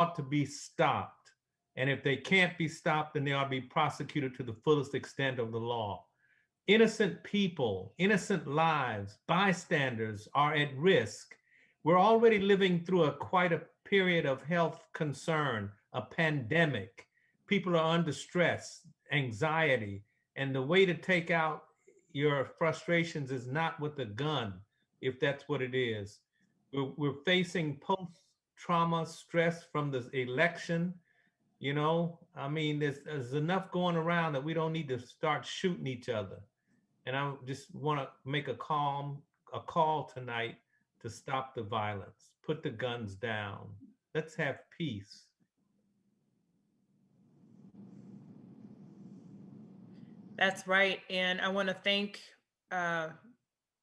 ought to be stopped. And if they can't be stopped, then they ought to be prosecuted to the fullest extent of the law. Innocent people, innocent lives, bystanders are at risk. We're already living through quite a period of health concern, a pandemic. People are under stress, anxiety, and the way to take out your frustrations is not with a gun, if that's what it is. We're facing post-trauma stress from the election. I mean, there's enough going around that we don't need to start shooting each other. And I just want to make a call tonight to stop the violence, put the guns down. Let's have peace. That's right. And I want to thank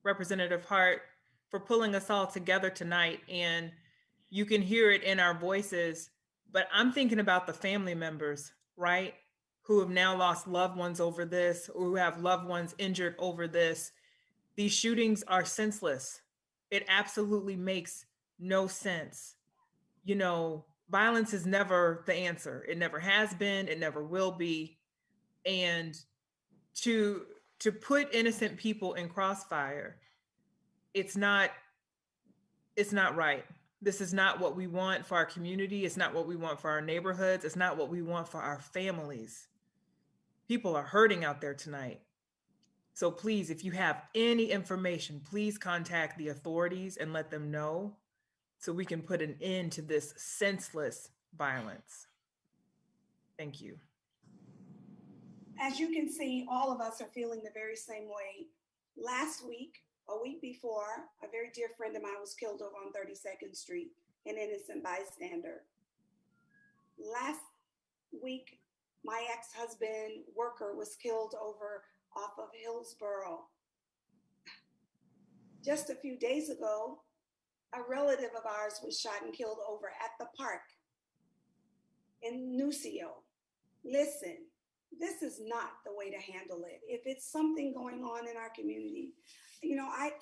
Representative Hart for pulling us all together tonight. And you can hear it in our voices, but I'm thinking about the family members, right? Who have now lost loved ones over this, or who have loved ones injured over this. These shootings are senseless. It absolutely makes no sense. Violence is never the answer. It never has been, it never will be. And to put innocent people in crossfire, it's not right. This is not what we want for our community. It's not what we want for our neighborhoods. It's not what we want for our families. People are hurting out there tonight. So please, if you have any information, please contact the authorities and let them know so we can put an end to this senseless violence. Thank you. As you can see, all of us are feeling the very same way. Last week, a week before, a very dear friend of mine was killed over on 32nd Street, an innocent bystander. Last week, my ex-husband worker was killed over off of Hillsborough. Just a few days ago, a relative of ours was shot and killed over at the park in Nucio. Listen, this is not the way to handle it. If it's something going on in our community,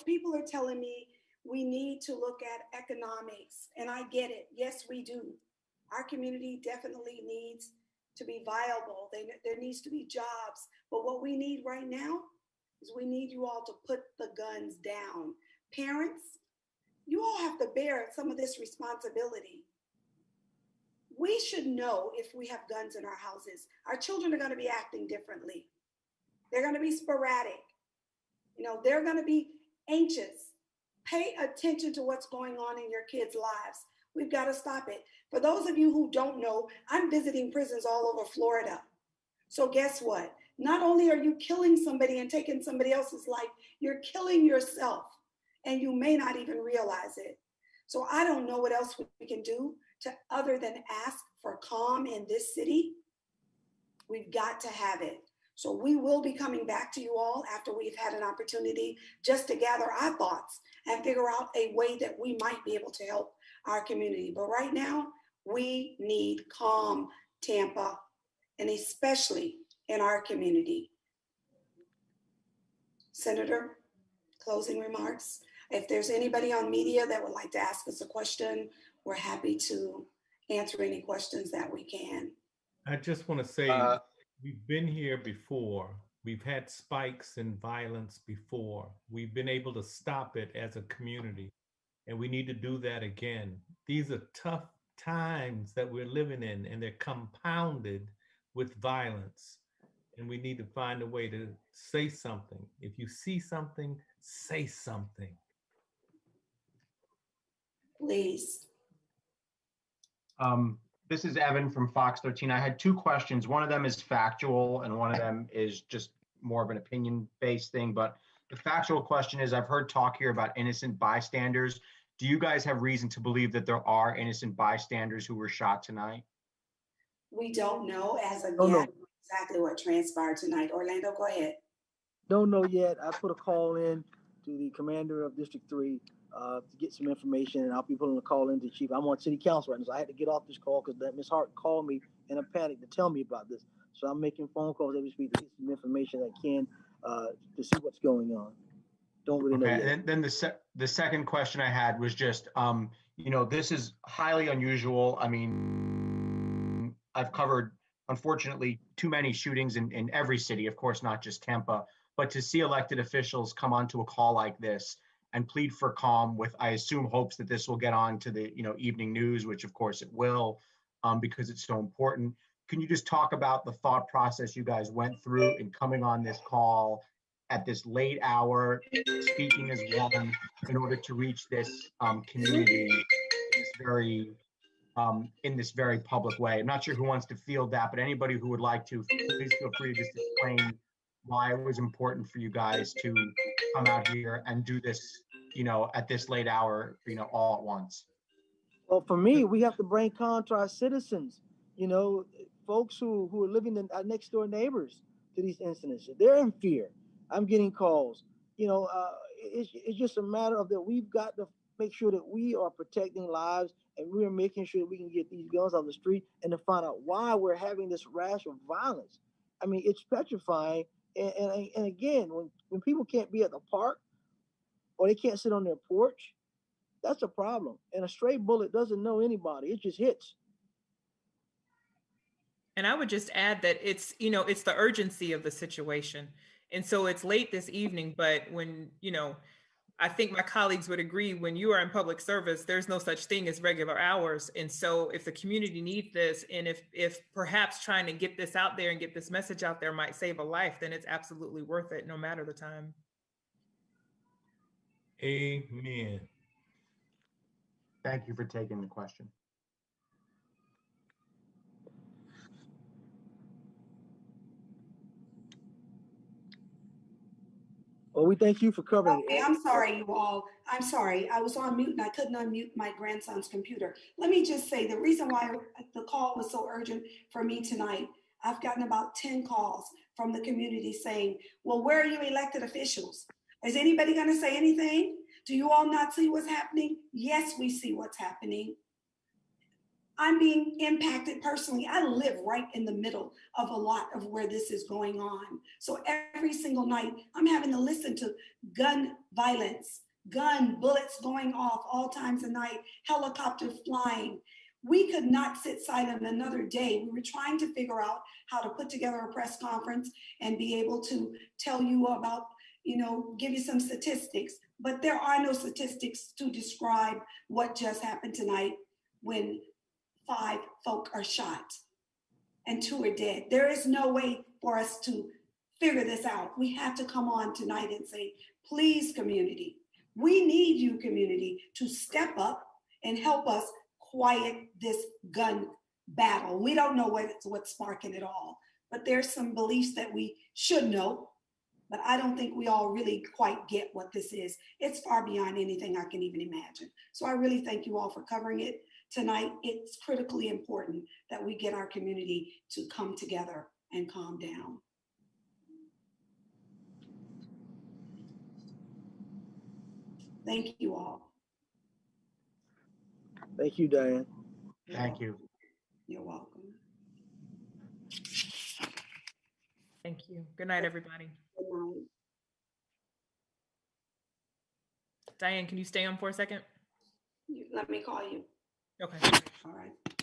people are telling me we need to look at economics, and I get it. Yes, we do. Our community definitely needs to be viable. There needs to be jobs. But what we need right now is we need you all to put the guns down. Parents, you all have to bear some of this responsibility. We should know if we have guns in our houses. Our children are going to be acting differently. They're going to be sporadic. They're going to be anxious. Pay attention to what's going on in your kids' lives. We've got to stop it. For those of you who don't know, I'm visiting prisons all over Florida. So guess what? Not only are you killing somebody and taking somebody else's life, you're killing yourself, and you may not even realize it. So I don't know what else we can do other than ask for calm in this city. We've got to have it. So we will be coming back to you all after we've had an opportunity just to gather our thoughts and figure out a way that we might be able to help our community. But right now, we need calm, Tampa, and especially in our community. Senator, closing remarks. If there's anybody on media that would like to ask us a question, we're happy to answer any questions that we can. I just want to say, we've been here before. We've had spikes in violence before. We've been able to stop it as a community, and we need to do that again. These are tough times that we're living in, and they're compounded with violence. And we need to find a way to say something. If you see something, say something. Please. This is Evan from Fox 13. I had two questions. One of them is factual, and one of them is just more of an opinion-based thing. But the factual question is, I've heard talk here about innocent bystanders. Do you guys have reason to believe that there are innocent bystanders who were shot tonight? We don't know as of yet exactly what transpired tonight. Orlando, go ahead. Don't know yet. I put a call in to the commander of District 3 to get some information, and I'll be putting a call into Chief. I'm on City Council right now, so I had to get off this call because Ms. Hart called me in a panic to tell me about this. So I'm making phone calls every week to get some information I can to see what's going on. Don't really know yet. And then the second question I had was just, you know, this is highly unusual. I mean, I've covered, unfortunately, too many shootings in every city, of course, not just Tampa, but to see elected officials come onto a call like this and plead for calm with, I assume, hopes that this will get on to the, you know, evening news, which of course it will, because it's so important. Can you just talk about the thought process you guys went through in coming on this call at this late hour, speaking as one, in order to reach this community in this very public way? I'm not sure who wants to field that, but anybody who would like to, please feel free to just explain why it was important for you guys to come out here and do this, you know, at this late hour, you know, all at once. Well, for me, we have to bring calm to our citizens. You know, folks who are living in our next door neighbors to these incidents. They're in fear. I'm getting calls. You know, it's just a matter of that we've got to make sure that we are protecting lives and we are making sure that we can get these guns off the street and to find out why we're having this rash of violence. I mean, it's petrifying. And again, when people can't be at the park or they can't sit on their porch, that's a problem. And a stray bullet doesn't know anybody. It just hits. And I would just add that it's, you know, it's the urgency of the situation. And so it's late this evening, but when, you know, I think my colleagues would agree, when you are in public service, there's no such thing as regular hours. And so if the community needs this, and if perhaps trying to get this out there and get this message out there might save a life, then it's absolutely worth it, no matter the time. Amen. Thank you for taking the question. Well, we thank you for covering Okay, it. I'm sorry, you all. I'm sorry. I was on mute and I couldn't unmute my grandson's computer. Let me just say the reason why the call was so urgent for me tonight, I've gotten about 10 calls from the community saying, well, where are you elected officials? Is anybody going to say anything? Do you all not see what's happening? Yes, we see what's happening. I'm being impacted personally. I live right in the middle of a lot of where this is going on. So every single night, I'm having to listen to gun violence, gun bullets going off all times of night, helicopters flying. We could not sit silent another day. We were trying to figure out how to put together a press conference and be able to tell you about, you know, give you some statistics, but there are no statistics to describe what just happened tonight when 5 folk are shot and 2 are dead. There is no way for us to figure this out. We have to come on tonight and say, please, community, we need you, community, to step up and help us quiet this gun battle. We don't know what's sparking it all, but there's some beliefs that we should know, but I don't think we all really quite get what this is. It's far beyond anything I can even imagine. So I really thank you all for covering it tonight. It's critically important that we get our community to come together and calm down. Thank you all. Thank you, Diane. Thank you. You're welcome. Thank you. Good night, everybody. Good night. Diane, can you stay on for a second? Let me call you. Okay. All right.